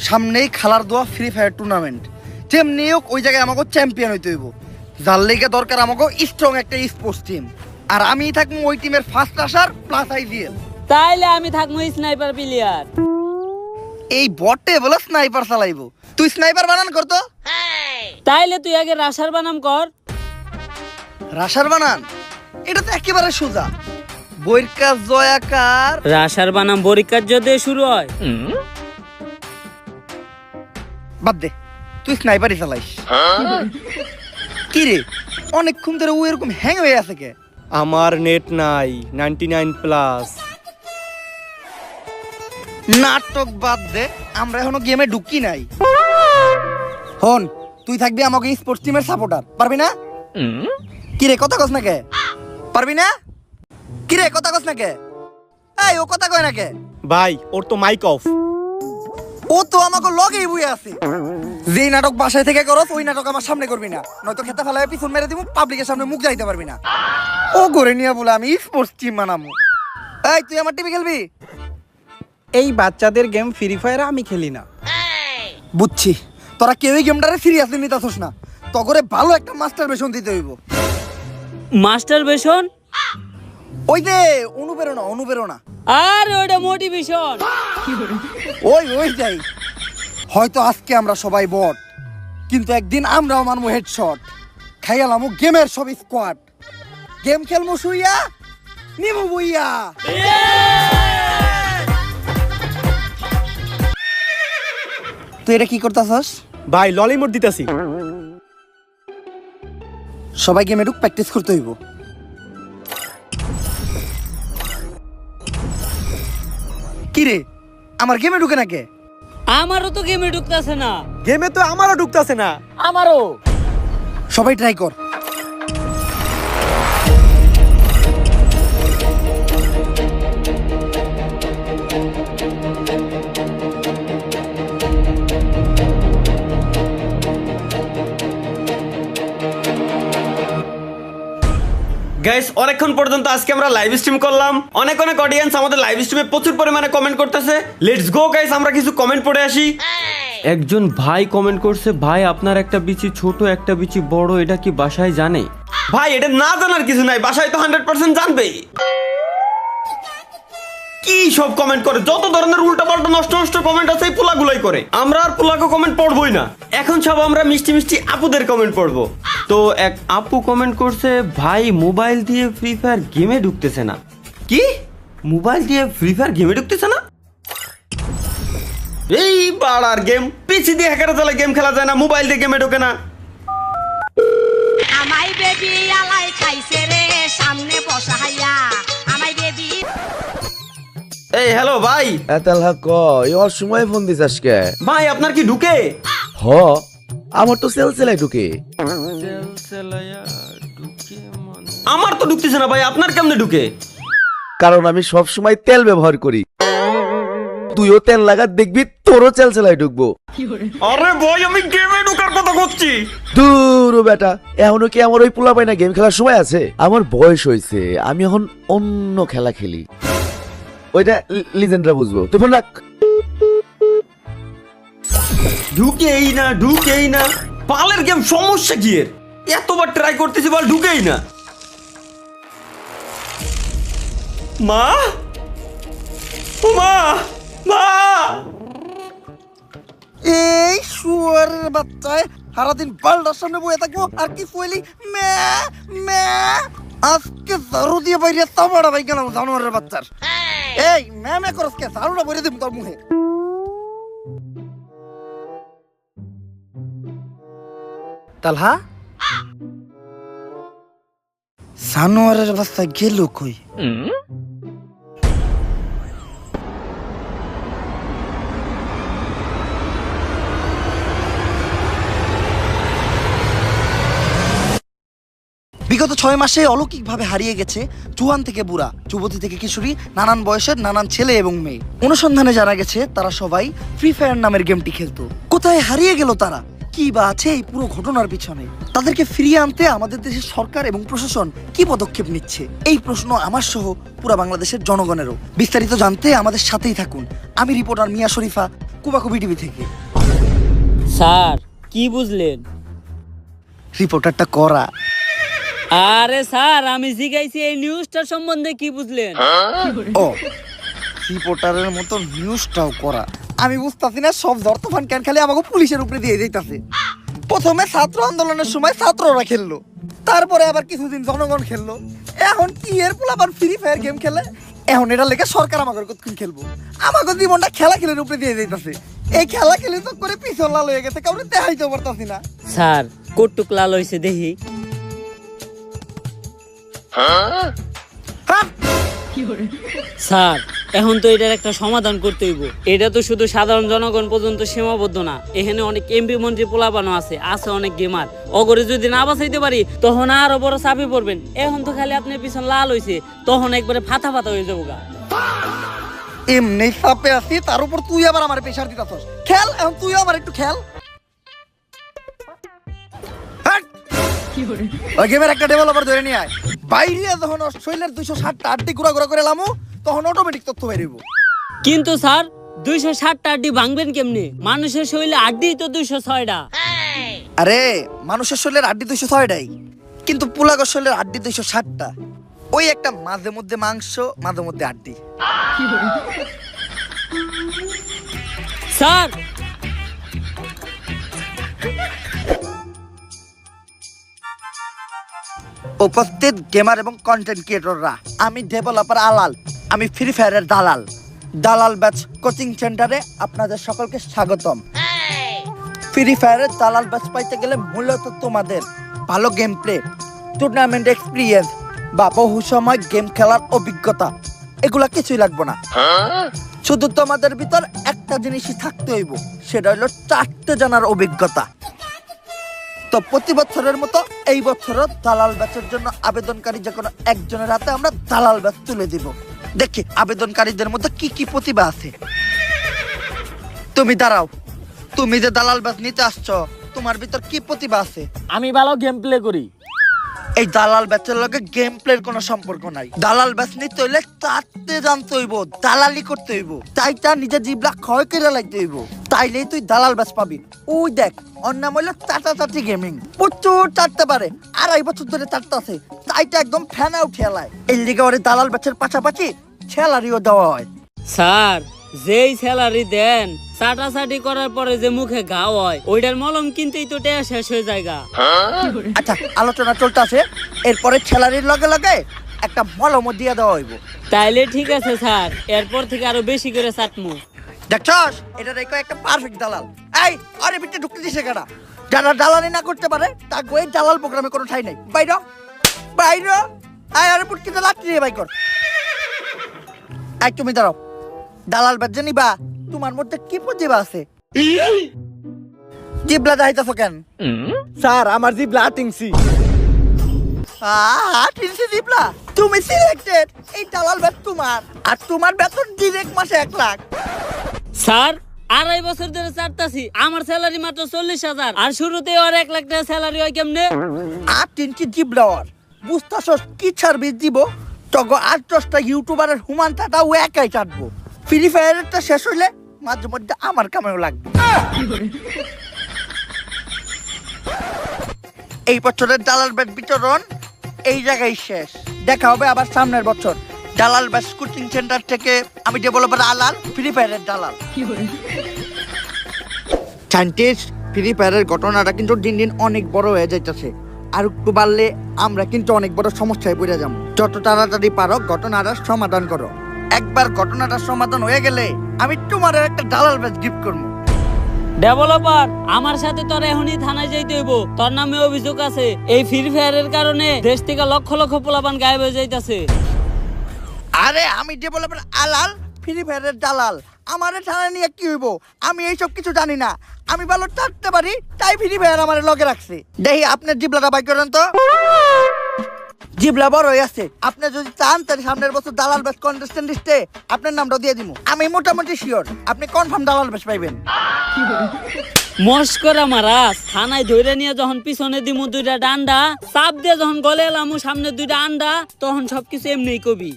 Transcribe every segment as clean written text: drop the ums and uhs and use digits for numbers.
সামনেই খেলার দোয়া ফ্রি ফায়ার টুর্নামেন্ট, যেমনি হোক ওই জায়গায় আমাকে চ্যাম্পিয়ন হইতে হইব। যার লেগে দরকার আমাকে স্ট্রং একটা স্পোর্টস টিম, আর আমি থাকবো ওই টিমের ফার্স্ট আসার প্লাস আইজিএল। তাইলে আমি থাকবো স্নাইপার প্লেয়ার। এই বটে বলে স্নাইপার চালাইবো, তুই স্নাইপার বানান করতো। তাইলে তুই আগে রাশার বানাম কর। রাশার বানান এটা তো একেবারে সোজা, বইয়ের কাজ জয়াকার। রাশার বানাম পরীক্ষার যদি শুরু হয়। বাদ দে, তুই স্নাইপারই চালাইস। কি রে অনেকক্ষণ ধরে ও এরকম হ্যাং হয়ে আছে কে? আমার নেট নাই 99+। নাটক বাদ দে, আমরা এখনো গেমে ঢুকি নাই। হন, তুই থাকবি আমাকে স্পোর্টস টিমের সাপোর্টার, পারবি না? কি রে কথা কস না কে? পারবি না? কি রে কথা কস না কে? এই ও কথা কয় না কে? ভাই ওর তো মাইক অফ। ও তো আমাকে লগেই বই আছে। যেই নাটক বাসায় থেকে করস ওই নাটক আমার সামনে করবি না, নয়তো খেতে ফেলায় পিছন মেরে দিব, পাবলিকের সামনে মুখ যাইতে পারবি না। ও করে নিয়ে বলে আমি স্পোর্টস টিম বানাবো। এই তুই আমার টিমে খেলবি? এই বাচ্চাদের গেম ফ্রি ফায়ার আমি খেলি না। বুঝছি, তোরা কেউই গেমটারে সিরিয়াসলি নিতাছস না। তগরে ভালো একটা মাস্টার বেশন দিতে হইব। মাস্টার বেশন? ওই যে অনুপ্রেরণা, অনুপ্রেরণা। আর ওটা মোটিভেশন। ওই ওই যাই। হয়তো আজকে আমরা সবাই বট, কিন্তু একদিন আমরাও মানবো হেডশট। খাইয়ালামু গেমের সব স্কোয়াড। গেম খেলমু শুইয়া, নিমু বইয়া। তুই এটা কি করতাছস? ভাই ললিমোট দিতাছি। সবাই গেমে ঢুক, প্র্যাকটিস করতে হইব। কি রে আমার গেমে ঢুকে না কে? আমারও তো গেমে ঢুকতেছে না। গেমে তো আমারও ঢুকতাছে না। আমারও। সবাই ট্রাই কর। গাইস অনেকক্ষণ পর্যন্ত আজকে আমরা লাইভ স্ট্রিম করলাম। অনেক অনেক অডিয়েন্স আমাদের লাইভ স্ট্রিমে প্রচুর পরিমাণে কমেন্ট করতেছে। লেটস গো গাইস, আমরা কিছু কমেন্ট পড়ে আসি। একজন ভাই কমেন্ট করছে, ভাই আপনার একটা বিচি ছোট একটা বিচি বড়, এটা কি বাসায় জানে? ভাই এটা না জানার কিছু নাই, বাসায় তো 100% জানবেই। কি সব কমেন্ট করে, যত ধরনের উল্টাপাল্টা নষ্ট নষ্ট কমেন্ট আছে এই পোলাগুলাই করে। আমরা আর পোলাকে কমেন্ট পড়বই না, এখন সব আমরা মিষ্টি মিষ্টি আপুদের কমেন্ট পড়বো। তো এক আপু কমেন্ট করছে, ভাই মোবাইল দিয়ে ফ্রি ফায়ার গেমে ঢুকতেছে না। কি মোবাইল দিয়ে ফ্রি ফায়ার গেমে ঢুকতেছে না? এই বাড়ার গেম, পিসি দিয়ে হ্যাকার চালায় গেম খেলা যায় না, মোবাইল দিয়ে গেমে ঢোকে না। আমাই বেবি আলাই খাইছে রে সামনে বসাইয়া আমাই বেবি। এই হ্যালো ভাই। এতালহা ক এই অসময়ে ফোন দিস আজকে? ভাই আপনার কি ঢুকে? হ, আমার তো সেলসেলাই ঢুকে। আমার তো ঢুকতেছে না ভাই, আপনার কেমনে ঢুকে? কারণ আমি সব সময় তেল ব্যবহার করি। তুইও তেল লাগা দেখবি তোরও সেলসেলাই ঢুকবো। আরে ভাই আমি গেমে ঢোকার কথা বলছি। দূর বেটা, এখনো কি আমার ওই পোলা পাই না গেম খেলার সময় আছে? আমার বয়স হয়েছে, আমি এখন অন্য খেলা খেলি। ওইটা লিজেন্ডরা বুঝবো। তুই ফোন রাখ। ঢুকেই না ঢুকেই না, পালের গেম সমস্যা কি এর? এতবার ট্রাই করতেছি বল ঢুকেই না। মা মা মা, এই শুয়ারের বাচ্চায় সারাদিন বালটার সামনে বয়ে থাকবো আর কি কইলি মে মে। আজকে জারু দিয়ে বাইরে তামাড়া ভাই গেলাম জানোয়ারের বাচ্চার। এই মে মে করস কে? জারুটা বইরে দিম তোর মুখে। তালহা জানোয়ারের বাচ্চা গেল কই? বিগত 6 মাসে অলৌকিকভাবে হারিয়ে গেছে জুয়ান থেকে বুড়া, যুবতী থেকে কিশোরী, নানান বয়সের নানান ছেলে এবং মেয়ে। অনুসন্ধানে জানা গেছে তারা সবাই ফ্রি ফায়ার নামের গেমটি খেলতো। কোথায় হারিয়ে গেল তারা? কি বা আছে এই পুরো ঘটনার পিছনে? তাদেরকে ফিরিয়ে আনতে আমাদের দেশের সরকার এবং প্রশাসন কি পদক্ষেপ নিচ্ছে? এই প্রশ্ন আমার সহ পুরো বাংলাদেশের জনগণেরও। বিস্তারিত জানতে আমাদের সাথেই থাকুন। আমি রিপোর্টার মিয়া শরীফা, কুবাকুবি টিভি থেকে। স্যার কি বুঝলেন? রিপোর্টারটা করা। আরে স্যার আমি জিজ্ঞাসি এই নিউজটার সম্বন্ধে কি বুঝলেন? ও, রিপোর্টারের মতো নিউজটাও করা। আমি বুঝতাছি না সব জর্তফান কেন খালি আমাকে পুলিশের উপরে দিয়ে দিতেছে। প্রথমে ছাত্র আন্দোলনের সময় ছাত্ররা খেললো, তারপরে আবার কিছুদিন জনগণ খেললো, এখন কি এর পোলাপান ফ্রি ফায়ার গেম খেলে। এখন এটা লেগে সরকার আমাকে কতক্ষণ খেলবো? আমাকে জীবনটা খেলা খেলের উপরে দিয়ে দিতেছে। এই খেলা খেলে তো করে পিছন লাল হয়ে গেছে, কাউরে দেখাইতে পারতাছি না। স্যার কটুক লাল হয়েছে দেখি। হাট! স্যার এখন তো এটার একটা সমাধান করতে হইব। এটা তো শুধু সাধারণ জনগণ পর্যন্ত সীমাবদ্ধ না, এখানে অনেক এমপি মন্ত্রী পোলাপানো আছে অনেক গেমার। অগরে যদি না বাঁচাইতে পারি তখন আরো বড় চাপে পড়বেন। এখন তো খালি আপনার পিছন লাল হয়েছে, তখন একবারে ফাতা ফাতা হয়ে যাবো গা। এমনি চাপে আছি, তার উপর তুই আবার আমার প্রেশার দিতাছস। খেল, এখন তুই আমার একটু খেল। হাট! ওই গেমের একটা ডেভেলপার ধরে নিয়ে আয়। বাইরে যখন অস্ট্রেলিয়ার 260টা আড্ডি ঘুরা ঘুরা করে লামু, তখন অটোমেটিক তথ্য বেরিয়ে। কিন্তু স্যার 260টা আড্ডি ভাঙবেন কেমনে? মানুষের শরীরে আড্ডি তো 206টা। আরে মানুষের শরীরের আড্ডি 206টাই, কিন্তু পোলাগর শরীরের আড্ডি 260টা। ওই একটা মাঝে মধ্যে মাংস, মাঝে মধ্যে আড্ডি। স্যার উপস্থিত গেমার এবং কন্টেন্ট ক্রিয়েটররা, আমি ডেভেলপার আলাল, আমি ফ্রি ফায়ারের দালাল। দালাল ব্যাচ কোচিং সেন্টারে আপনাদের সকলকে স্বাগতম। ফ্রি ফায়ারের দালাল ব্যাচ পাইতে গেলে মূলত তোমাদের ভালো গেম প্লে, টুর্নামেন্ট এক্সপিরিয়েন্স বা বহু সময় গেম খেলার অভিজ্ঞতা, এগুলা কিছুই লাগবে না। শুধু তোমাদের ভিতর একটা জিনিসই থাকতে হইব, সেটা হলো চারটে জানার অভিজ্ঞতা। তো প্রতি বছরের মতো এই বছরও দালাল ব্যাচের জন্য আবেদনকারী যে কোনো একজনের হাতে আমরা দালাল ব্যাচ তুলে দিব। দেখি আবেদনকারীদের মধ্যে কি কি প্রতিভা আছে। তুমি দাঁড়াও, তুমি যে দালাল ব্যাচ নিতে আসছো, তোমার ভিতর কি প্রতিভা আছে? আমি ভালো গেম প্লে করি। এই দালাল ব্যাচের লগে গেম প্লের কোনো সম্পর্ক নাই। দালাল ব্যাচ নিতে হইলে চারটে জানতে হইব, দালালি করতে হইব, তাইটা নিজের জিবলা ক্ষয় করে লাগতে হইব, তাইলেই তুই দালাল ব্যাচ পাবি। ওই দেখ, ওর নাম হইলো চাটাচাটি গেমিং। প্রচুর চাটতে পারে, 2.5 বছর ধরে চাটতে আছে, তাইটা একদম ফ্যান আউট খেলায়। এই লিগে ওরে দালাল ব্যাচের পাশাপাশি স্যালারিও দেওয়া হয়। স্যার যেই স্যালারি দেন, চাটাচাটি করার পরে যে মুখে ঘা হয়, ওইটার মলম কিনতেই তো টাকা শেষ হয়ে যায় গা। আচ্ছা, আলোচনা চলতেছে, এরপরে স্যালারির লগে লগে একটা মলমও দিয়ে দেওয়া হইব। তাইলে ঠিক আছে স্যার, এরপর থেকে আরো বেশি করে চাটমু। দেখছস, এটা দেখো একটা পারফেক্ট দালাল। এই আরে ভিতরে ঢুকতে দিছে কেডা? যারা দালালি না করতে পারে তার ওই দালাল প্রোগ্রামে কোনো ঠাই নাই। বাইরে বাইরে আয়, আরে পুটকি তো লাঠি দিয়ে বাই কর। এই তুমি দাঁড়াও, দালাল বাজে নিবা, তোমার মধ্যে কি প্রতিভা আছে? জিবলা যাইতাছো কেন? স্যার আমার জি ব্লাটিংসি। টিনসি জিবলা, তুমি সিলেক্টেড। এই দালাল ব্যাচ তোমার, আর তোমার বেতন ডিরেক্ট মাসে 1 লাখ। স্যার 2.5 বছর ধরে চাটতাছি, আমার স্যালারি মাত্র 40,000, আর শুরুতে আর 1 লাখ টাকা স্যালারি হয় কেমনে? টিনসি জিবলাওয়ার বুঝতাছস কি সার্ভিস দিব? তগো 8-10টা ইউটিউবারের হুমান টাটা ও একাই চাটবো। ফ্রি ফায়ারেরটা শেষ হইলে মাঝে মধ্যে আমার কামেও লাগবে। এই বছরের দালাল ব্যাচ বিতরণ এই জায়গায় শেষ। দেখা হবে আবার সামনের বছর। দালাল ব্যাচ কোচিং সেন্টার থেকে আমি ডেভেলপার আলাল, ফ্রি ফায়ারের দালাল। সায়েন্টিস্ট, ফ্রি ফায়ারের ঘটনাটা কিন্তু দিন দিন অনেক বড় হয়ে যাইতেছে। আর একটু বাড়লে আমরা কিন্তু অনেক বড় সমস্যায় পড়ে যাবো। যত তাড়াতাড়ি পারো ঘটনাটার সমাধান করো। একবার ঘটনাটার সমাধান হয়ে গেলে আমি তোমার একটা দালাল ব্যাচ গিফট করবো। ডেভেলপার, আমার সাথে তোর এখনই থানায় যাইতে হইব। তোর নামে অভিযোগ আছে, এই ফ্রি ফায়ারের কারণে দেশ থেকে লক্ষ লক্ষ পোলাপান গায়েব হয়ে যাইতাছে। আরে আমি ডেভেলপার আলাল, ফ্রি ফায়ারের দালাল, আমারে থানায় নিয়ে কি হইব? আমি এইসব কিছু জানি না। আমি ভালো চাটতে পারি, তাই ফ্রি ফায়ার আমার লগে রাখছে। দেখি আপনার জিবলাটা বাই করেন তো। জিবলা বড় হয়ে আছে। আপনি যদি চান তাহলে সামনের বছর দালাল ব্যাচ কন্টেস্টেন্ট লিস্টে আপনার নামটা দিয়ে দিব। আমি মোটামুটি শিওর আপনি কনফার্ম দালাল ব্যাচ পাইবেন। মস্করা মারাস থানায় ধরে নিয়ে যখন পিছনে দিমু দুইটা ডান্ডা, চাপ দিয়ে যখন গলে এলামু সামনে দুইটা আন্ডা, তখন সবকিছু এমনিই কবি।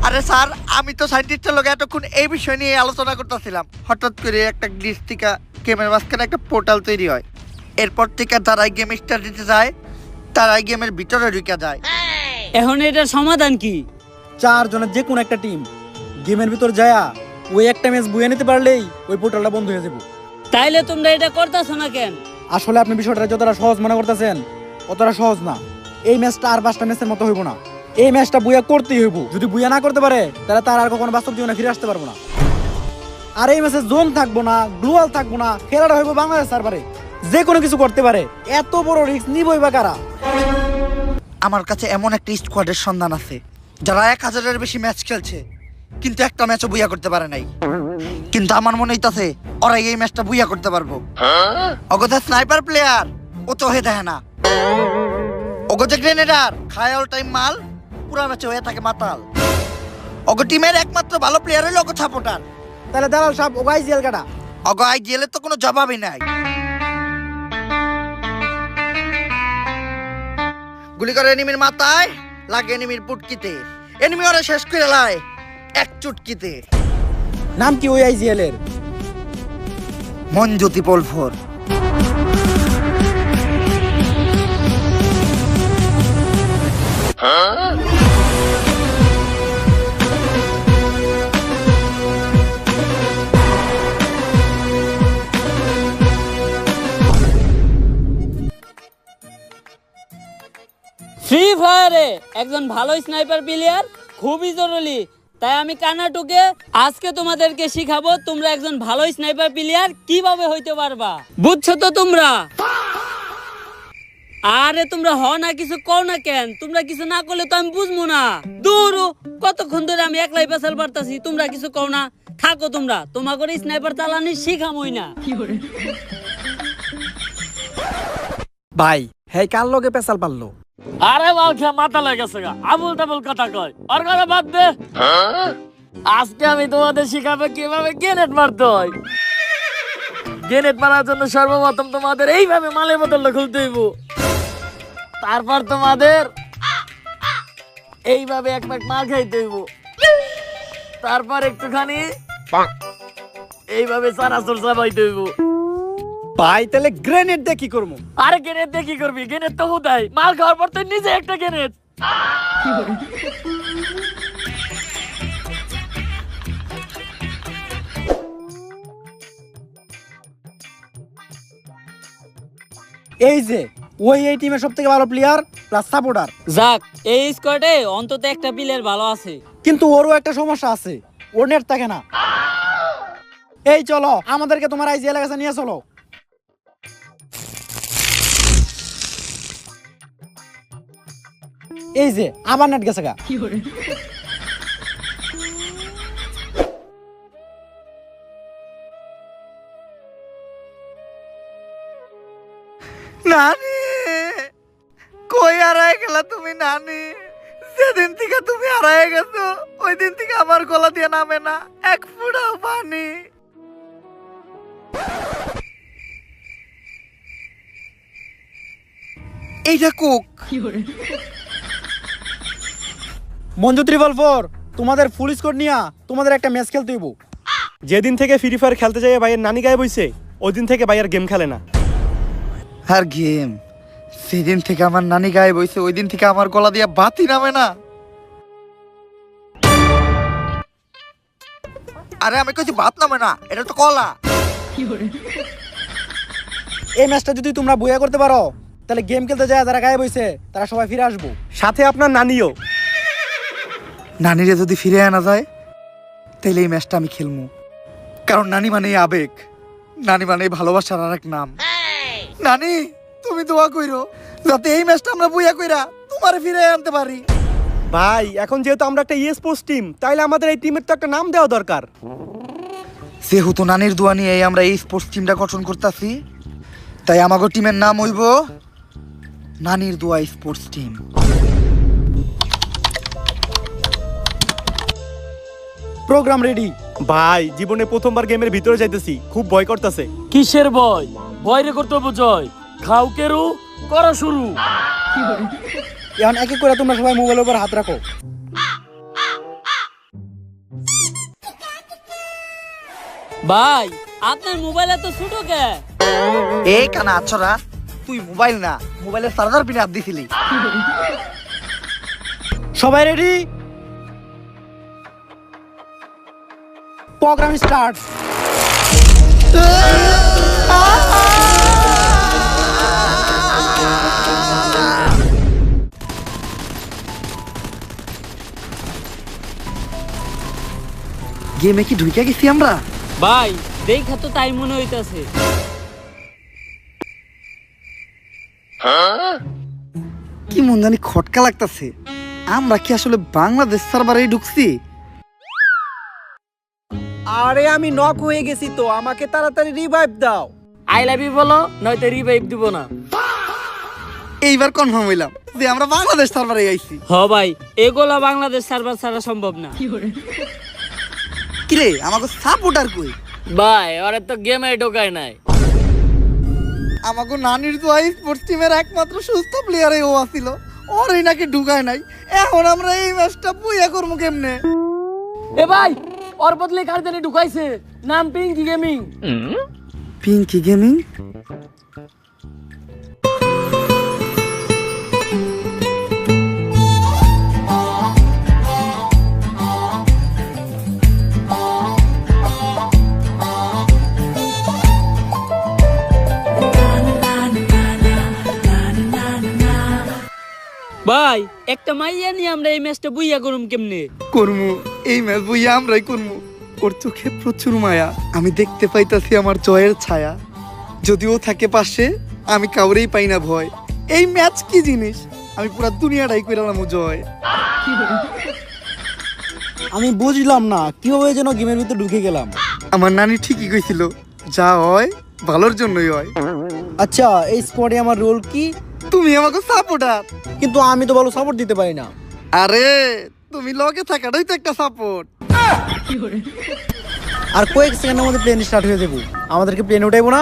আরে স্যার, আমি তো সায়েন্টিস্টের লোক এতক্ষণ এই বিষয় নিয়ে আলোচনা করতেছিলাম। হঠাৎ করে একটা গ্লিচ থেকে গেমের মাঝখানে একটা পোর্টাল তৈরি হয়। এরপর থেকে যারা গেম স্টার্ট দিতে যায় তারা গেমের ভিতরে ঢুকে যায়। এখন এটার সমাধান কি? 4 জনের যে কোনো একটা টিম গেমের ভিতর যায়া ওই একটা ম্যাচ বুয়ে নিতে পারলেই ওই পোর্টালটা বন্ধ হয়ে যাবে। তাইলে তোমরা এটা করতেছো না কেন? আসলে আপনি বিষয়টা যতটা সহজ মনে করতেছেন অতটা সহজ না। এই ম্যাচটা আর 5টা ম্যাচের মতো হইব না। এই ম্যাচটা বুয়া করতেই হইব। যদি বুয়া না করতে পারে তাহলে তার আর কখনো বাস্তব জীবনে ফিরে আসতে পারবো না। আর এই ম্যাচে জোন থাকবো না, গ্লোয়াল থাকবো না, খেলাটা হইব বাংলাদেশ সার্ভারে। যে কোনো কিছু করতে পারে, এত বড় রিস্ক নিবই বা কারা? আমার কাছে এমন একটা স্কোয়াডের সন্ধান আছে যারা 1000-এর বেশি ম্যাচ খেলছে কিন্তু একটা ম্যাচও বুইয়া করতে পারে নাই। কিন্তু আমার মনে হইতাছে ওরা এই ম্যাচটা বুইয়া করতে পারবো। অগথা স্নাইপার প্লেয়ার ও তো হয়ে দেয় না। অগথা গ্রেনেডার খায় অল টাইম মাল, পুরা ম্যাচে হয়ে থাকে মাতাল। অগ টিমের একমাত্র ভালো প্লেয়ার হইল অগ সাপোর্টার। তাহলে দালাল সাহেব ওগাই জেল কাটা। অগ আইজিএলের তো কোনো জবাবই নাই। গুলি করে এনিমির মাথায়, লাগে এনিমির পুটকিতে, এনিমি ওরা শেষ করে লাই এক চুটকিতে। নাম কি ওই আইজিএল এর? মনজ্যোতি পলফর। ফ্রি ফায়ারে একজন ভালো স্নাইপার প্লেয়ার খুবই জরুরি। তাই আমি কানাটুকে আজকে তোমাদেরকে শিখাবো তোমরা একজন ভালো স্নাইপার প্লেয়ার কিভাবে হইতে পারবা। বুঝছো তো তোমরা? আরে তোমরা হ না কিছু কও না কেন? তোমরা কিছু না করলে তো আমি বুঝবো না। দূর, কতক্ষণ ধরে আমি একলাই পেছাল পারতাছি, তোমরা কিছু কও না। থাকো তোমরা, তোমার করে স্নাইপার চালানি শিখামই না। ভাই হ্যাঁ কার লগে পেশাল পারলো? আরে বালখা মাথা লেগেছে গা, আবুল তাবুল কথা কয়। ওর কথা বাদ দে। আজকে আমি তোমাদের শিখাবো কিভাবে গ্রেনেড মারতে হয়। গ্রেনেড মারার জন্য সর্বপ্রথম তোমাদের এইভাবে মালের বোতলটা খুলতে হইব। তারপর তোমাদের এইভাবে এক প্যাক মাল খাইতে হইব। তারপর একটুখানি এইভাবে চানাচুর চাবাইতে হইব। ভাই তাহলে গ্রেনেড দিয়ে কি করবো? আরে গ্রেনেড দিয়ে কি করবি? গ্রেনেড তো হুদাই, মাল খাওয়ার পর তো নিজে একটা গ্রেনেড। এই যে ওই এই টিমের সব থেকে ভালো প্লেয়ার প্লাস সাপোর্টার। যাক, এই স্কোয়াডে অন্তত একটা প্লেয়ার ভালো আছে। কিন্তু ওরও একটা সমস্যা আছে, ওর নেট থাকে না। এই চলো আমাদেরকে তোমার আইজিএল কাছে নিয়ে চলো। এই যে আবার নেট গেছে গা। নানি কই হারায় গেলা তুমি? নানি, যেদিন থেকে তুমি হারায় গেছো ওই দিন থেকে আমার গলা দিয়ে নামে না এক ফোঁটাও পানি। এইটা কোক। মঞ্জু 444 তোমাদের ফুল স্কোর নিয়া তোমাদের একটা ম্যাচ খেলতে হইব। যেদিন থেকে ফ্রি ফায়ার খেলতে যাই ভাইয়ের নানি গায়ে বইছে ওই দিন থেকে ভাইয়ের গেম খেলে না। আর গেম সেদিন থেকে আমার নানি গায়ে বইছে ওই দিন থেকে আমার গলা দিয়ে বাতি নামে না। আরে আমি কইছি ভাত নামে না, এটা তো কলা। এই ম্যাচটা যদি তোমরা বইয়া করতে পারো তাহলে গেম খেলতে যায় যারা গায়ে বইছে তারা সবাই ফিরে আসবো। সাথে আপনার নানিও। নানিরে যদি ফিরে আনা যায় তাহলে এই ম্যাচটা আমি খেলবো। কারণ নানি মানে আবেগ, নানি মানে ভালোবাসার আর এক নাম। নানি তুমি দোয়া কইরো যাতে এই ম্যাচটা আমরা বইয়া কইরা তোমারে ফিরে আনতে পারি। ভাই এখন যেহেতু আমরা একটা স্পোর্টস টিম তাইলে আমাদের এই টিমের তো একটা নাম দেওয়া দরকার। যেহেতু নানির দোয়া নিয়ে আমরা এই স্পোর্টস টিমটা গঠন করতেছি তাই আমাগো টিমের নাম হইব নানির দোয়া স্পোর্টস টিম। Programme ready. ভাই জীবনে প্রথমবার গেমের ভিতরে যাইতেছি, খুব ভয় করতেছে। কিসের ভয়? ভয় রে কর্তব্য জয়। খাও কেরু, করা শুরু। এখন এক এক করে তোমরা সবাই মোবাইলের উপর হাত রাখো। ভাই আপনার মোবাইল এত ছোট কে? এই কানা আছরা, তুই মোবাইল না, মোবাইলের চার্জার পিনে হাত দিছিলি। সবাই রেডি? Programme start. গেমে কি ঢুকে গেছি আমরা? ভাই দেখা তো তাই মনে হইতাছে। কি মন জানি খটকা লাগতাছে। আমরা কি আসলে বাংলাদেশ সার্ভারেই ঢুকছি? আরে আমি নক হয়ে গেছি তো, আমাকে তাড়াতাড়ি রিভাইভ দাও। আই লাভ ইউ বলো, নয়তো রিভাইভ দিব না। এইবার কনফার্ম হইলাম যে আমরা বাংলাদেশ সার্ভারে আইছি। হ ভাই, এগুলা বাংলাদেশ সার্ভার ছাড়া সম্ভব না। কিরে আমাকে সাপোর্টার কই? ভাই ওরা তো গেমে ঢোকায় নাই। আমাকে নানির তো স্পোর্টস টিমের একমাত্র সুস্থ প্লেয়ারে ও আছিল, ওরই নাকি ঢুকায় নাই। এখন আমরা এই ম্যাচটা বুইয়া করবো কেমনে? এ ভাই ওর বদলে কার জানি ঢুকাইছে, নাম পিঙ্কি গেমিং। পিঙ্কি গেমিং? ভাই একটা মাইয়া নিয়ে আমরা এই ম্যাচটা বুইয়া করুম কেমনে? করমু এই ম্যাচ বুইয়া আমরাই করমু। ওর চোখে প্রচুর মায়া, আমি দেখতে পাইতাছি আমার জয়ের ছায়া। যদিও থাকে পাশে, আমি কাউরেই পাই না ভয়। এই ম্যাচ কি জিনিস, আমি পুরো দুনিয়াটাই কইরালাম জয়। আমি বুঝলাম না কিভাবে যেন গেমের ভিতরে ঢুকে গেলাম। আমার নানি ঠিকই কইছিল, যা হয় ভালোর জন্যই হয়। আচ্ছা এই স্কোয়াডে আমার রোল কি? তুমি আমাকে সাপোর্টার। কিন্তু আমি তো ভালো সাপোর্ট দিতে পারি না। আরে তুমি লগে থাকাটাই তো একটা সাপোর্ট। আর কয়েক সেকেন্ডের মধ্যে প্লেন স্টার্ট হয়ে যাবো, আমাদেরকে প্লেন উঠাইবো না?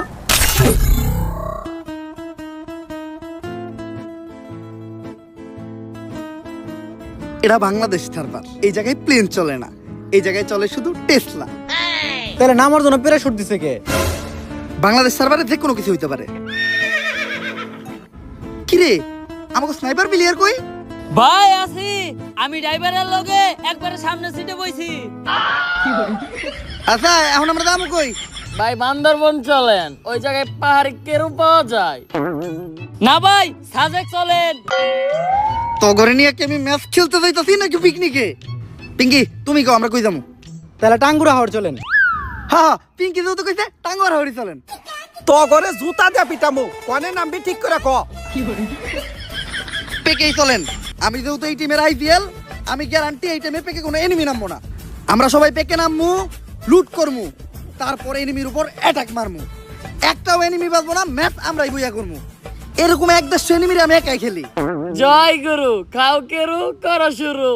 এটা বাংলাদেশ সার্ভার, এই জায়গায় প্লেন চলে না, এই জায়গায় চলে শুধু টেসলা। তাহলে নামার জন্য প্যারাশুট দিছে কে? বাংলাদেশ সার্ভারে যে কোনো কিছু হইতে পারে। কিরে আমাকে স্নাইপার প্লেয়ার কই? ভাই আছি, আমি ড্রাইভারের লগে একবারে সামনে সিটে বইছি। আচ্ছা এখন আমরা যাবো কই? ভাই বান্দরবন চলেন, ওই জায়গায় পাহাড়ি কেরু পাওয়া যায়। না ভাই সাজেক চলেন। তো ঘরে নিয়ে কি আমি ম্যাচ খেলতে যাইতাছি নাকি পিকনিকে? পিঙ্কি তুমি কও আমরা কই যাবো? তাহলে টাঙ্গুরা হাওড় চলেন। হ্যাঁ পিঙ্কি যেহেতু কইছে টাঙ্গুয়ার হরি চলেন। তো ঘরে জুতা দিয়া পিটামু, কনে নামবি ঠিক করে ক। পেকেই চলেন, আমি যেহেতু এই টিমের আইপিএল, আমি গ্যারান্টি এই টাইমে পেকে কোনো এনিমি নামবো না। আমরা সবাই পেকে নামবো, লুট করমু, তারপরে এনিমির উপর অ্যাটাক মারমু। একটাও এনিমি বাঁচবো না, ম্যাচ আমরাই বইয়া করমু। এরকম 1-100 এনিমির আমি একাই খেলি। জয় গুরু, খাও কেরু, করা শুরু।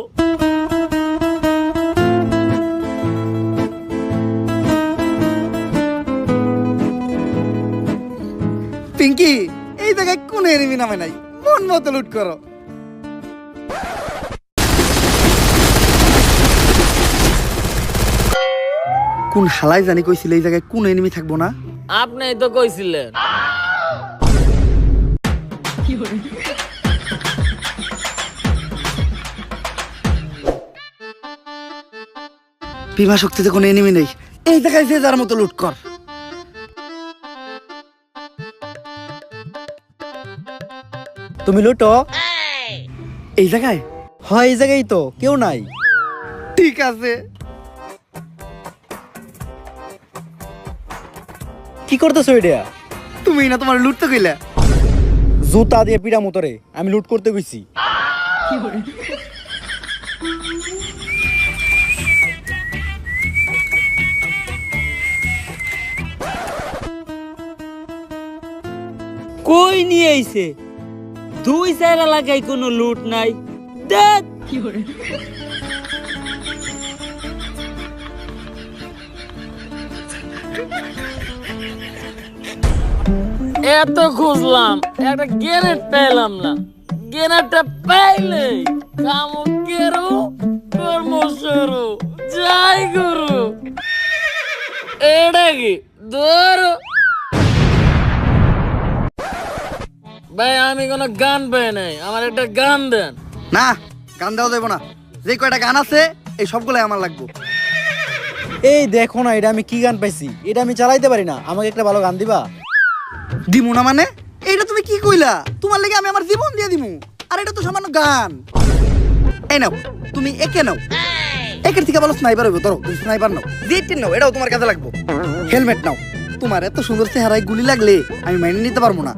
পিঙ্কি এই জায়গায় কোনো এনিমি নামে নাই, মন মতো লুট করো। কোন হালাই জানি কইছিল এই জায়গায় কোন এনিমি থাকবো না। আপনি তো কইছিলেন। বিভা শক্তিতে কোনো এনিমি নেই, এই জায়গায় যে যার মতো লুট কর। তুমি লুটো। এই জায়গায়? হয় এই জায়গায় তো কেউ নাই। ঠিক আছে। কি করতেছো এটা? তুমি না তোমার লুটতে কইলা। জুতা দিয়ে পিড়া মোতরে, আমি লুট করতে গেছি। কই নিয়ে আইছে? 2-4 এলাকায় কোনো লুট নাই। দেখ এত খুঁজলাম একটা গ্রেনেড পেলাম না, গ্রেনেডটা পাইলে কামো কেরো কর্ম শুরু যাই গুরু। এটা কি ধরো ভাই, আমি কোনো গান পাই নাই, আমার একটা গান দেন। না, গান দেওয়া যাবো না। যে কয়টা গান আছে এই সবগুলাই আমার লাগবে। এই দেখো না, এটা আমি কি গান পাইছি, এটা আমি চালাইতে পারি না, আমাকে একটা ভালো গান দিবা? দিমু না মানে? এইটা তুমি কি কইলা? তোমার লাগি আমি আমার জীবন দিয়ে দিমু, আর এটা তো সামান্য গান। এই নাও, তুমি একে নাও। একের থেকে ভালো স্নাইপার হইব। ধরো, তুমি স্নাইপার নাও। যেটা নাও, এটাও তোমার কাজে লাগবে। হেলমেট নাও। তোমার এত সুন্দর চেহারায় গুলি লাগলে আমি মাইনে নিতে পারবো না।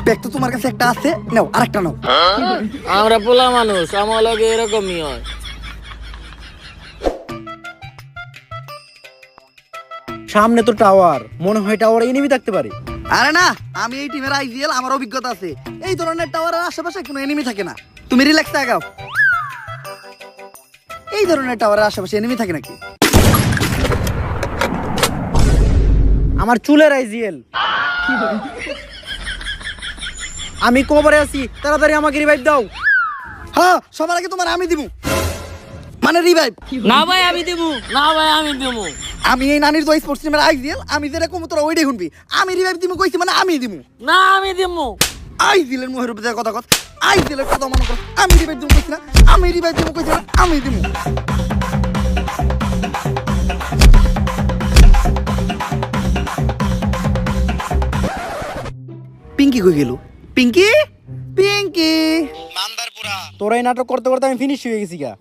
ব্যাগ তো তোমার কাছে একটা আছে, নাও আরেকটা নাও। আমরা পোলা মানুষ, আমার লগে এরকমই হয়। সামনে তো টাওয়ার, মনে হয় টাওয়ারে এনিমি থাকতে পারে। আরে না, আমি এই টিমের আইজিএল, আমার অভিজ্ঞতা আছে। এই ধরনের টাওয়ারের আশেপাশে কোনো এনিমি থাকে না। তুমি রিল্যাক্স আগাও। এই ধরনের টাওয়ারের আশেপাশে এনিমি থাকে নাকি? আমার চুলের আইজিএল। আমি কবরে আছি, তাড়াতাড়ি আমাকে রিভাইভ দাও। হ্যাঁ, সবার আগে তোমার আমি দিমু, মানে রিভাইভ। না ভাই আমি দেবো, না ভাই আমি দেবো। আমি এই নানির তো স্পোর্টস টিমের আইজিএল, আমি যেটা কম তোরা ওইটাই শুনবি। আমি রিভাইভ দিমু কইছি মানে আমি দিমু। না আমি দেবো। আইজিএলের মুখের উপরে কথা কথা, আইজিএলের কথা মনে করো। আমি রিভাইভ দিমু কইছি না, আমি রিভাইভ দিমু কইছি না, আমি দিমু। পিঙ্কি কই গেল? পিঙ্কি, পিঙ্কি। তোরা এই নাটক করতে করতে আমি ফিনিশ হয়ে গেছি গা।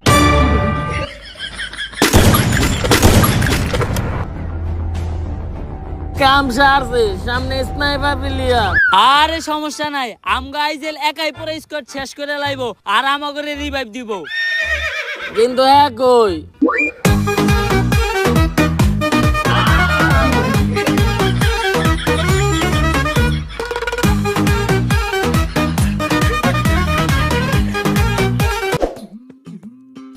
কাম সারছে, সামনে স্নাইপার প্লেয়ার। আরে সমস্যা নাই, আমগো আইজেল একাই পরে স্কোয়াড শেষ করে লাইবো, আর আমাগরে রিভাইভ দিব। কিন্তু একই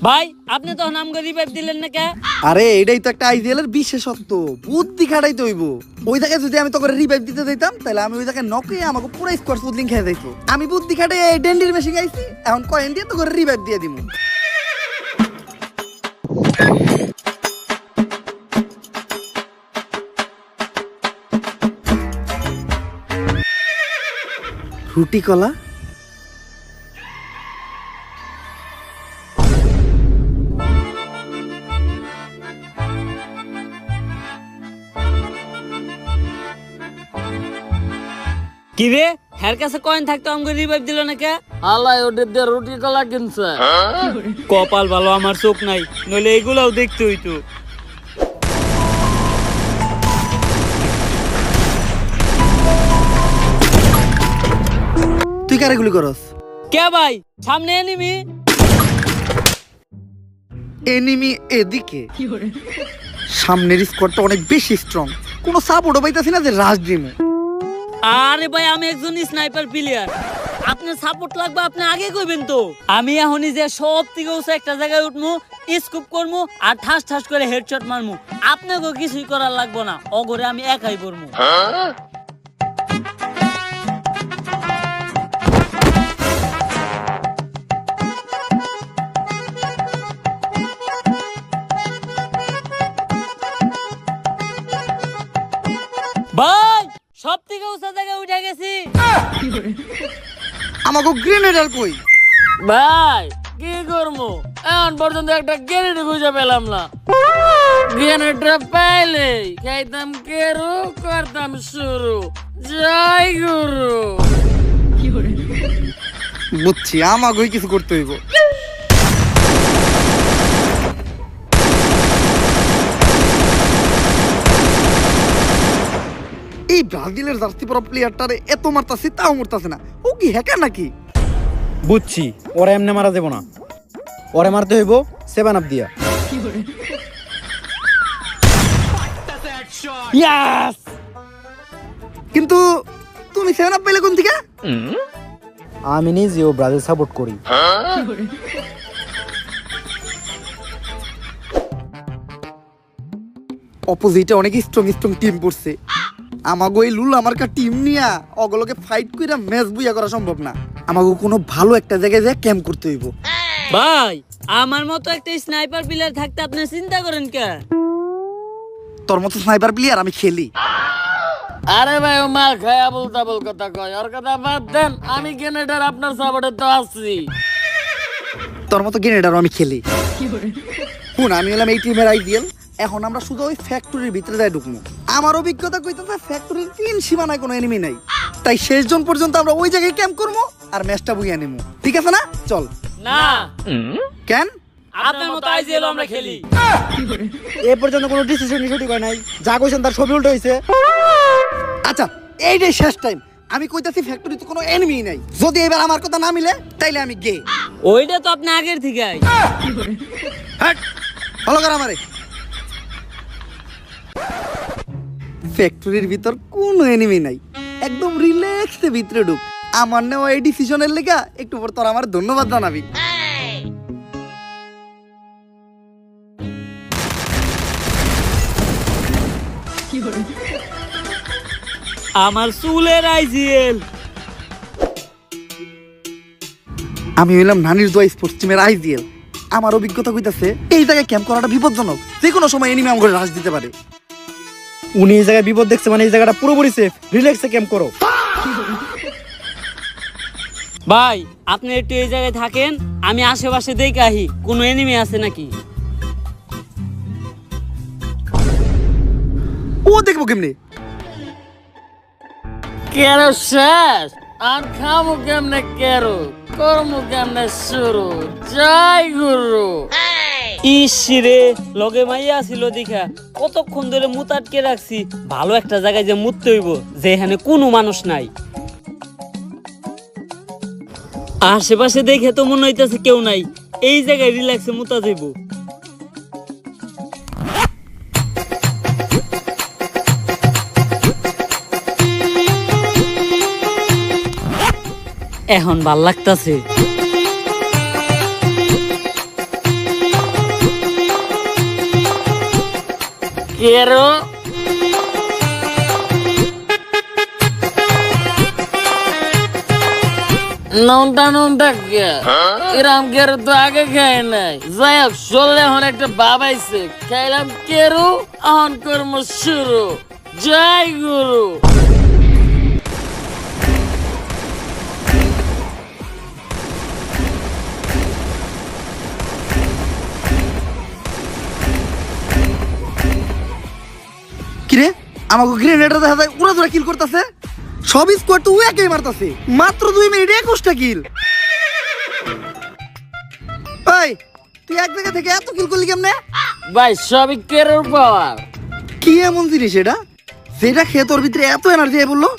ভাই, আপনি তখন আমগো রিভাইভ দিলেন না কে? আরে এটাই তো একটা আইজিএল এর বিশেষত্ব, বুদ্ধি খাটাইতে হইব। ওই জায়গায় যদি আমি তোকে রিভাইভ দিতে যাইতাম, তাহলে আমি ওই জায়গায় নকে আমাকে পুরো স্কোয়াড পুদলিং খেয়ে যাইতো। আমি বুদ্ধি খাটে ডেন্ডির মেশিন আইছি, এখন কয়েন দিয়ে তোকে রিভাইভ দিয়ে দিমু। রুটি কলা, কি রে, হের কাছে কয়েন থাকতো আমাকে রিভাইভ দিল না কে? আল্লাহ ওদের দিয়ে রুটি কলা কিনছে। কপাল ভালো আমার চোখ নাই, নইলে এগুলাও দেখতে হইতো। তুই কারে গুলি করস? কে ভাই, সামনে এনিমি। এনিমি এদিকে, সামনের স্কোয়াডটা অনেক বেশি স্ট্রং, কোনো সাপোর্টও পাইতাছি না যে রাশ দিমু। আরে ভাই, আমি একজন স্নাইপার প্লেয়ার, আপনার সাপোর্ট লাগবে, আপনি আগে কইবেন তো। আমি এখনই যে সব থেকে উঁচু একটা জায়গায় উঠমু, স্কুপ করমু, আর ঠাস ঠাস করে হেডশট মারমু। আপনাকে কিছুই করার লাগবে না, অগরে আমি একাই করমু। ভাই, সব থেকে উঁচু জায়গায় উঠে গেছি। আমাকে গ্রেনেডার কই? ভাই কি করবো, এখন পর্যন্ত একটা গ্রেনেড খুঁজে পেলাম না। গ্রেনেডটা পাইলে খাইতাম কেরু, করতাম শুরু। জয় গুরু। বুঝছি, আমাকেই কিছু করতে হইব। এই ব্রাজিলের জার্সি পরা প্লেয়ারটারে এত মারতাছে, তাও মরতাছে না। ও কি হ্যাকার নাকি? বুঝছি, ওরা এমনি মারা দেবো না, ওরে মারতে হইব 7 আপ দিয়া। ইয়াস! কিন্তু তুমি 7 আপ পেলে কোন থেকে? আমি নিজেও ব্রাজিল সাপোর্ট করি। অপোজিটে অনেক স্ট্রং স্ট্রং টিম পড়ছে। আমাগো এই লুল আমার কা টিম নিয়া অগলোকে ফাইট কইরা ম্যাচ বুইয়া করা সম্ভব না। আমাগো কোনো ভালো একটা জায়গায় যায় ক্যাম্প করতে হইব। ভাই আমার মতো একটা স্নাইপার প্লেয়ার থাকতে আপনি চিন্তা করেন কে? তোর মতো স্নাইপার প্লেয়ার আমি খেলি। আরে ভাই ও মাল খায় আবল তাবল কথা কয়, ওর কথা বাদ দেন। আমি গ্রেনেডার আপনার সাপোর্টে তো আছি। তোর মতো গ্রেনেডারও আমি খেলি। শুন, আমি হলাম এই টিমের আইডিয়াল। এখন আমরা শুধু ওই ফ্যাক্টরির ভিতরে যাই ঢুকবো। আমার অভিজ্ঞতা কইতেছে ফ্যাক্টরির 3 সীমানায় কোনো এনিমি নাই। তাই শেষ জন পর্যন্ত আমরা ওই জায়গায় ক্যাম্প করবো আর ম্যাচটা বুইয়া নেবো। ঠিক আছে না? চল। না কেন? আপনার মতো আইজিএল আমরা খেলি। এ পর্যন্ত কোনো ডিসিশন সঠিক হয় নাই, যা কইছেন তার সবই উল্টো হইছে। আচ্ছা, এইটাই শেষ টাইম। আমি কইতাছি ফ্যাক্টরিতে কোনো এনিমি নাই। যদি এবার আমার কথা না মিলে তাইলে আমি গে। ওইটা তো আপনি আগের থেকে হ্যাট, ভালো করে আমারে। ফ্যাক্টরির ভিতর কোনো এনিমি নাই, একদম রিল্যাক্সে ভিতরে ঢুক। আমার নেওয়া এই ডিসিশনের লেগা একটু পর তোর আমার ধন্যবাদ জানাবি। আমার চুলের আইজিএল। আমি হইলাম নানির দোয়া স্পোর্টস টিমের আইজিএল। আমার অভিজ্ঞতা কইতাছে এই জায়গায় ক্যাম্প করাটা বিপজ্জনক। যে কোনো সময় এনিমি আমাকে রাশ দিতে পারে। উনি এই জায়গায় বিপদ দেখছে মানে এই জায়গাটা পুরোপুরি সেফ। রিল্যাক্সে ক্যাম্প করো। ভাই আপনি একটু এই জায়গায় থাকেন, আমি আশেপাশে দেখে আহি কোনো এনিমি আছে নাকি। ও দেখবো কেমনে? কেরো শেষ আর খামু কেমনে, কেরো কর্ম কেমনে শুরু। জয় গুরু। ইসরে লগে মাইয়া ছিল দেখা কতক্ষণ ধরে মুত আটকে রাখছি। ভালো একটা জায়গায় যে মুততে হইব যেখানে কোনো মানুষ নাই। আশেপাশে দেখে তো মনে হইতেছে কেউ নাই। এই জায়গায় রিল্যাক্সে মুতা যাইব। এখন ভাল লাগতাছে। কেরো নন্টা কে এরাম কেরো তো আগে খায় নাই। যাই হোক চললে এখন একটা বাবাইছে খাইলাম কেরো। এখন কর্ম শুরু। জয় গুরু। কিরে, আমাকে গ্রেনেডার দেখা যায় উড়া ধরে কিল করতেছে। সব স্কোয়াড তো একাই মারতাছে। মাত্র 2 মিনিটে 21টা কিল। ভাই তুই এক জায়গা থেকে এত কিল করলি কেমনে? ভাই সবই কেরোর পাওয়ার। কি এমন জিনিস এটা যেটা খেয়ে তোর ভিতরে এত এনার্জি আই বললো?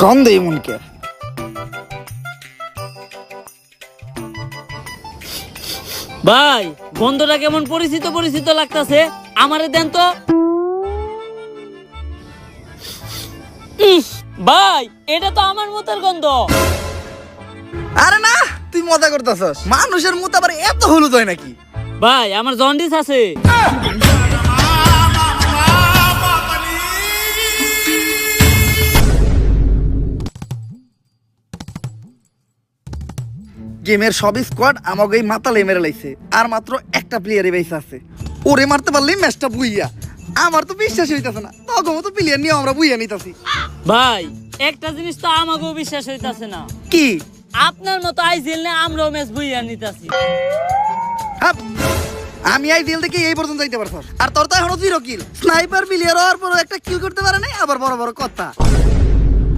গন্ধ এমন কে? ভাই গন্ধটা কেমন পরিচিত পরিচিত লাগতাছে। আমারে দেন তো। ভাই এটা তো আমার মুতের গন্ধ। আরে না, তুই মজা করতেছস। মানুষের মুত আবার এত হলুদ হয় নাকি? ভাই আমার জন্ডিস আছে। গেমের সব স্কোয়াড আমাকে এই মাতালে মেরে লাইছে। আর মাত্র একটা প্লেয়ারে বেঁচে আছে। ওরে মারতে পারলেই ম্যাচটা বুইয়া। আমার তো বিশ্বাসই হইতাছে না। তখন তো প্লেয়ার নিয়ে আমরা বুইয়া নিতাছি। ভাই একটা জিনিস তো আমাকেও বিশ্বাস হইতাছে না। কি? আপনার মতো আইজিএল নে আমরাও ম্যাচ বইয়া নিতাছি। হাপ, আমি আইজিএল থেকে এই পর্যন্ত যাইতে পারছস। আর তোর তো এখনো 0 কিল। স্নাইপার প্লেয়ার হওয়ার পর একটা কিল করতে পারে নাই, আবার বড় বড় কথা।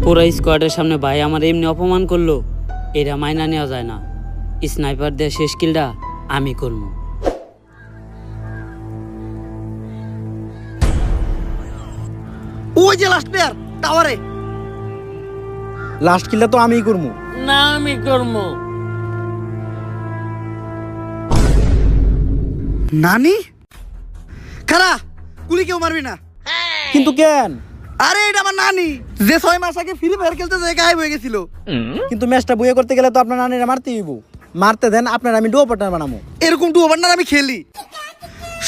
পুরো স্কোয়াডের সামনে ভাই আমার এমনি অপমান করলো, এটা মাইনা নেওয়া যায় না। স্নাইপার দিয়ে শেষ কিলটা আমি করবো। ওই যে লাস্ট প্লেয়ার টাওয়ারে। লাস্ট কিলটা তো আমিই করবো। না আমি করবো। নানি খারা গুলি কেউ মারবি না। কিন্তু কেন? আরে এটা আমার নানি, যে 6 মাস আগে ফ্রি ফায়ার খেলতে যে গায়েব হয়ে গেছিল। কিন্তু ম্যাচটা বুয়ে করতে গেলে তো আপনার নানিরা মারতেই হইব। মারতে দেন, আপনার আমি ডুয়ো পার্টনার বানাবো। এরকম ডুয়ো পার্টনার আমি খেলি।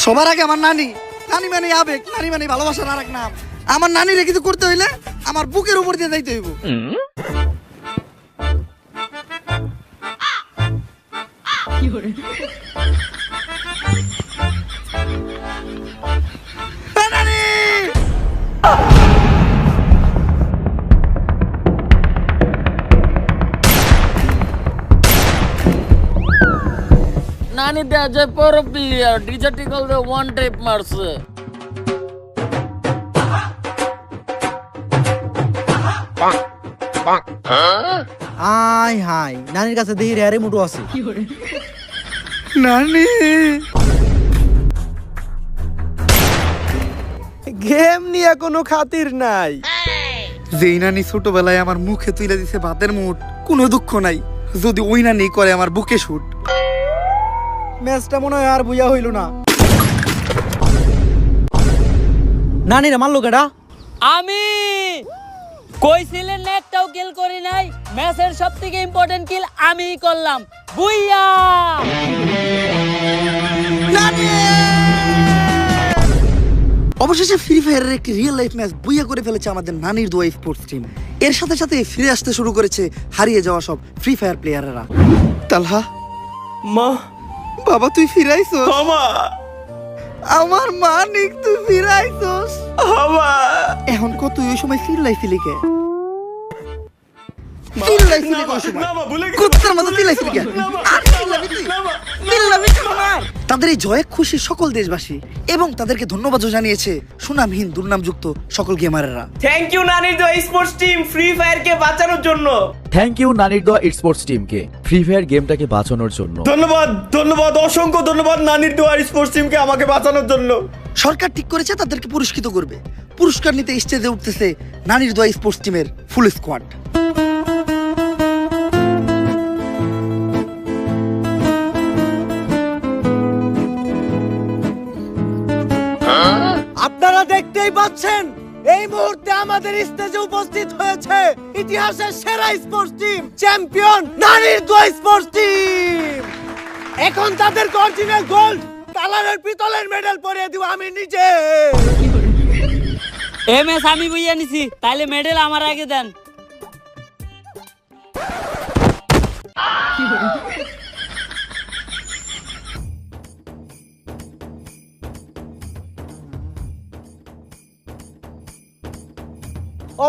সবার আগে আমার নানি, নানি মানে আবেগ, নানি মানে ভালোবাসার আর এক নাম। আমার নানিরে কিছু করতে হইলে আমার বুকের উপর দিয়ে যাইতে হইব। নানি! নানি দেয়া যায় পর প্লেয়ার ডিজার্টিকল রে ওয়ান টাইপ মারছে। আয় হাই, নানির কাছে দেখি রেয়ারে মুটু আছে। নানি! গেম নিয়ে কোনো খাতির নাই। যেই নানি ছোটবেলায় আমার মুখে তুলে দিছে ভাতের মুঠ, কোনো দুঃখ নাই যদি ওই নানি করে আমার বুকে শুট। ম্যাচটা মনে হয় আর বুঝা হইল না। নানিরা মারলো কেডা? আমি কইছিলেন না একটাও কিল করি নাই, ম্যাচের সবথেকে ইম্পর্টেন্ট কিল আমিই করলাম। বুইয়া! অবশেষে ফ্রি ফায়ারের একটি রিয়েল লাইফ ম্যাচ বুইয়া করে ফেলেছে আমাদের নানির দোয়া স্পোর্টস টিম। এর সাথে সাথে ফিরে আসতে শুরু করেছে হারিয়ে যাওয়া সব ফ্রি ফায়ার প্লেয়ারেরা। তালহা, মা, বাবা তুই ফিরাইছস? আমা, আমার মানিক তুই ফিরাইছস? আমা। এখন কত ওই সময় চিল্লাইছিলি কে? চিল্লাইছিলি কোন সময়? না মা, ভুলে গেছি। কুত্তার মতো চিল্লাইছিলি কে? আর চিল্লাবি তুই? চিল্লাবি কেন আর? তাদের এই জয়ে খুশি সকল দেশবাসী এবং তাদেরকে ধন্যবাদও জানিয়েছে সুনামহীন দুর্নামযুক্ত সকল গেমারেরা। থ্যাংক ইউ নানির দোয়া স্পোর্টস টিম ফ্রি ফায়ারকে বাঁচানোর জন্য। থ্যাংক ইউ নানির দোয়া স্পোর্টস টিমকে ফ্রি ফায়ার গেমটাকে বাঁচানোর জন্য। ধন্যবাদ, ধন্যবাদ, অসংখ্য ধন্যবাদ নানির দোয়া স্পোর্টস টিমকে আমাকে বাঁচানোর জন্য। সরকার ঠিক করেছে তাদেরকে পুরস্কৃত করবে। পুরস্কার নিতে স্টেজে উঠতেছে নানির দোয়া স্পোর্টস টিমের ফুল স্কোয়াড। আপনারা দেখতেই পাচ্ছেন এই মুহূর্তে আমাদের স্টেজে উপস্থিত হয়েছে ইতিহাসের সেরা স্পোর্টস টিম, চ্যাম্পিয়ন নানির দোয়া স্পোর্টস টিম। এখন তাদের অরিজিনাল গোল্ড কালারের পিতলের মেডেল পরিয়ে দিব আমি নিজে। এ ম্যাচ আমি বুইয়া নিছি, তাইলে মেডেল আমার আগে দেন।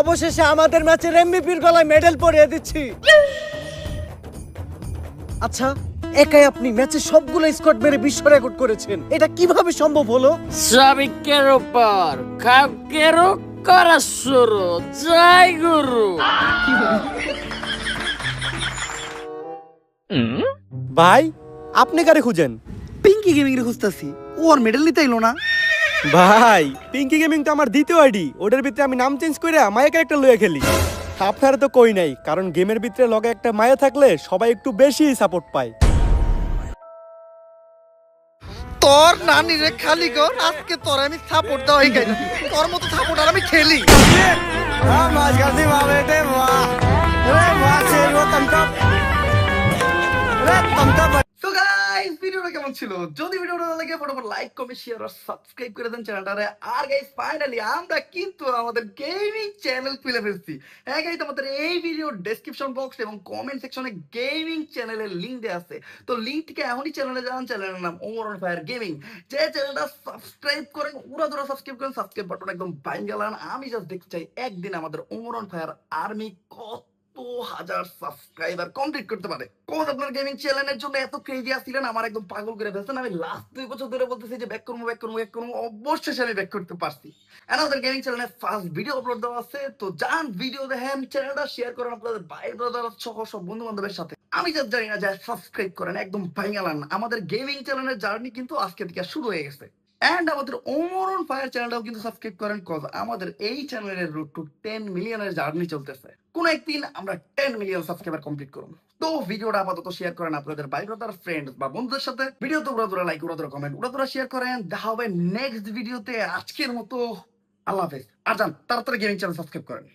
অবশেষে আমাদের ম্যাচের এমভিপির গলায় মেডেল পরিয়ে দিচ্ছি। আচ্ছা, একাই আপনি ম্যাচে সবগুলো স্কোয়াড মেরে বিশ্ব রেকর্ড করেছেন, এটা কিভাবে সম্ভব হলো? সাবিকের উপর কাউকেরও করা শুরু, জয় গুরু। ভাই, আপনি কারে খুঁজেন? পিঙ্কি গেমিং রে খুঁজতাছি, ও আর মেডেল নিতে এলো না। ভাই, পিঙ্কি গেমিং তো আমার দ্বিতীয় আইডি, ওটার ভিতরে আমি নাম চেঞ্জ করে মায়া ক্যারেক্টার লইয়া খেলি। আপনারা তো কই নাই, কারণ গেমের ভিতরে লগে একটা মায়া থাকলে সবাই একটু বেশি সাপোর্ট পায়। তোর নানি রে খালি কর, আজকে তোর আমি সাপোর্ট দেওয়াই গাই না। তোর মতো সাপোর্ট আর আমি খেলি। So guys, ভিডিওটা কেমন ছিল? যদি ভিডিওটা ভালো লাগে ফটাফট লাইক, কমেন্ট, শেয়ার আর সাবস্ক্রাইব করে দেন চ্যানেলটারে। আর গাইস ফাইনালি আমরা কিন্তু আমাদের গেমিং চ্যানেল খুলে ফেলছি। হ্যাঁ গাইস, আমাদের এই ভিডিও ডেসক্রিপশন বক্স এবং কমেন্ট সেকশনে গেমিং চ্যানেলের লিংক দেওয়া আছে। তো লিংক থেকে এখনই চ্যানেলে যান, চ্যানেলের নাম ওমর অন ফায়ার গেমিং। যে চ্যানেলটা সাবস্ক্রাইব করেন, উড়াধুরা সাবস্ক্রাইব করেন, সাবস্ক্রাইব বাটন একদম বাইন গেলান। আমি জাস্ট দেখতে চাই একদিন আমাদের ওমর অন ফায়ার আর্মি কত হাজার সাবস্ক্রাইবার কমপ্লিট করতে পারে। কোন আপনার গেমিং চ্যানেলের জন্য এত ক্রেজি আসছিলেন, আমার একদম পাগল করে ফেলছেন। আমি লাস্ট 2 বছর ধরে বলতেছি যে ব্যাক করবো, অবশ্যই আমি ব্যাক করতে পারছি। আমাদের গেমিং চ্যানেলে ফার্স্ট ভিডিও আপলোড দেওয়া আছে, তো যান ভিডিও দেখেন, চ্যানেলটা শেয়ার করেন আপনাদের ভাই ব্রাদার সহ সব বন্ধু বান্ধবের সাথে। আমি জাস্ট জানি না, যা সাবস্ক্রাইব করেন একদম ভাঙালান। আমাদের গেমিং চ্যানেলের জার্নি কিন্তু আজকে থেকে শুরু হয়ে গেছে। এন্ড আমাদের ওমর অন ফায়ার চ্যানেলটাও কিন্তু সাবস্ক্রাইব করেন, কজ আমাদের এই চ্যানেলের রুট টু 10 মিলিয়নের জার্নি চলতেছে। কোন একদিন আমরা 10 মিলিয়ন সাবস্ক্রাইবার কমপ্লিট করব। তো ভিডিওটা আপাতত শেয়ার করেন আপনাদের ভাই ব্রাদার ফ্রেন্ড বা বন্ধুদের সাথে। ভিডিওতে উড়াদুরা লাইক, উড়াদুরা কমেন্ট, উড়াদুরা শেয়ার করেন। দেখা হবে নেক্সট ভিডিওতে। আজকের মতো আল্লাহ হাফেজ। আর যান তাড়াতাড়ি গেমিং চ্যানেল সাবস্ক্রাইব করেন।